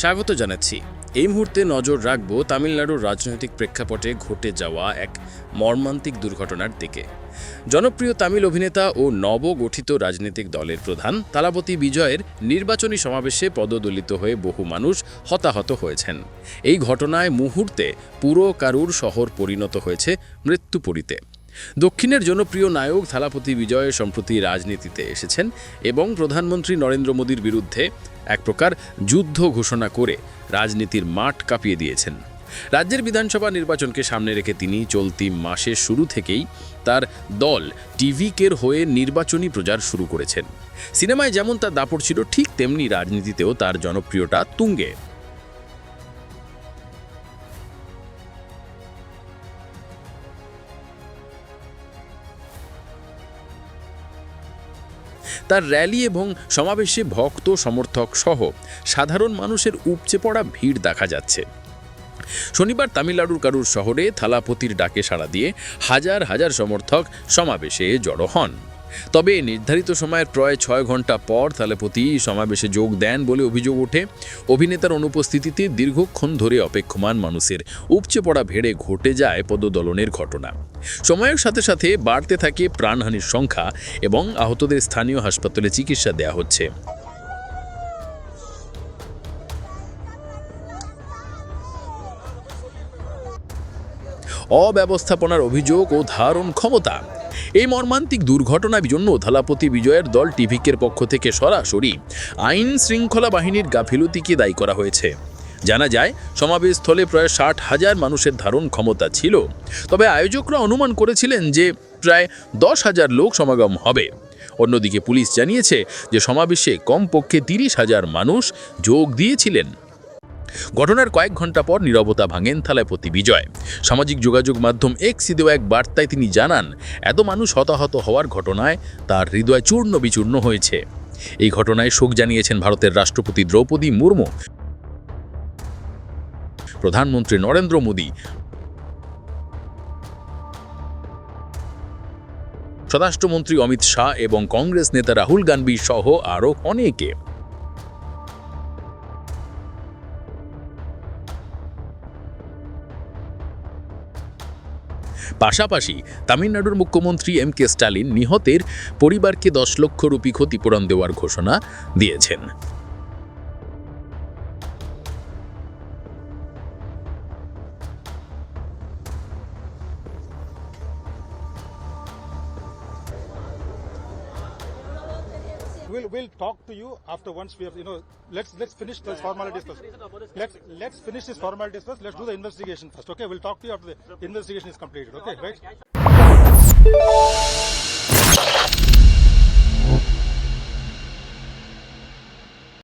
স্বাগত জানাচ্ছি। এই মুহূর্তে নজর রাখব তামিলনাড়ুর রাজনৈতিক প্রেক্ষাপটে ঘটে যাওয়া এক মর্মান্তিক দুর্ঘটনার দিকে। জনপ্রিয় তামিল অভিনেতা ও নবগঠিত রাজনৈতিক দলের প্রধান থালাপতি বিজয়ের নির্বাচনী সমাবেশে পদদলিত হয়ে বহু মানুষ হতাহত হয়েছেন। এই ঘটনায় মুহূর্তে পুরো কারুর শহর পরিণত হয়েছে মৃত্যুপুরীতে। দক্ষিণের জনপ্রিয় নায়ক থালাপতি বিজয় সম্প্রতি রাজনীতিতে এসেছেন এবং প্রধানমন্ত্রী নরেন্দ্র মোদীর বিরুদ্ধে এক প্রকার যুদ্ধ ঘোষণা করে রাজনীতির মাঠ কাঁপিয়ে দিয়েছেন। রাজ্যের বিধানসভা নির্বাচনকে সামনে রেখে তিনি চলতি মাসের শুরু থেকেই তার দল টিভিকের হয়ে নির্বাচনী প্রচার শুরু করেছেন। সিনেমায় যেমন তার দাপট ছিল, ঠিক তেমনি রাজনীতিতেও তার জনপ্রিয়তা তুঙ্গে। তার র্যালি এবং সমাবেশে ভক্ত সমর্থক সহ সাধারণ মানুষের উপচে পড়া ভিড় দেখা যাচ্ছে। শনিবার তামিলনাড়ুর কারুর শহরে থালাপতির ডাকে সাড়া দিয়ে হাজার হাজার সমর্থক সমাবেশে জড়ো হন। তবে নির্ধারিত সময়ের প্রায় 6 ঘন্টা পর থালাপতি সমাবেশে যোগ দেন বলে অভিযোগ ওঠে। অভিনেতার অনুপস্থিতিতে দীর্ঘক্ষণ ধরে অপেক্ষমান মানুষের উপচে পড়া ভিড়ে ঘটে যায় পদদলনের ঘটনা। সময়ের সাথে সাথে বাড়তে থাকে প্রাণহানির সংখ্যা এবং আহতদের স্থানীয় হাসপাতালে চিকিৎসা দেওয়া হচ্ছে। অব্যবস্থাপনার অভিযোগ ও ধারণ ক্ষমতা। এই মর্মান্তিক দুর্ঘটনার জন্য থালাপতি বিজয়ের দল টিভিকের পক্ষ থেকে সরাসরি আইন শৃঙ্খলা বাহিনীর গাফিলতিকে দায়ী করা হয়েছে। জানা যায়, সমাবেশস্থলে প্রায় 60,000 মানুষের ধারণ ক্ষমতা ছিল, তবে আয়োজকরা অনুমান করেছিলেন যে প্রায় 10,000 লোক সমাগম হবে। অন্যদিকে পুলিশ জানিয়েছে যে সমাবেশে কমপক্ষে 30,000 মানুষ যোগ দিয়েছিলেন। ঘটনার কয়েক ঘন্টা পর নীরবতা ভাঙেন থালাপতি বিজয়। সামাজিক যোগাযোগ মাধ্যম এক্সে দেওয়া এক বার্তায় তিনি জানান, এত মানুষ হতাহত হওয়ার ঘটনায় তার হৃদয় চূর্ণ বিচূর্ণ হয়েছে। এই ঘটনায় শোক জানিয়েছেন ভারতের রাষ্ট্রপতি দ্রৌপদী মুর্মু, প্রধানমন্ত্রী নরেন্দ্র মোদী, স্বরাষ্ট্রমন্ত্রী অমিত শাহ এবং কংগ্রেস নেতা রাহুল গান্ধী সহ আরও অনেকে। পাশাপাশি তামিলনাড়ুর মুখ্যমন্ত্রী এম.কে. স্টালিন নিহতের পরিবারকে 10 লক্ষ রুপি ক্ষতিপূরণ দেওয়ার ঘোষণা দিয়েছেন। We'll talk to you after once we have, let's finish this formalities first. Let's finish this formalities first. Let's do the investigation first. Okay, we'll talk to you after the investigation is completed. Okay, right?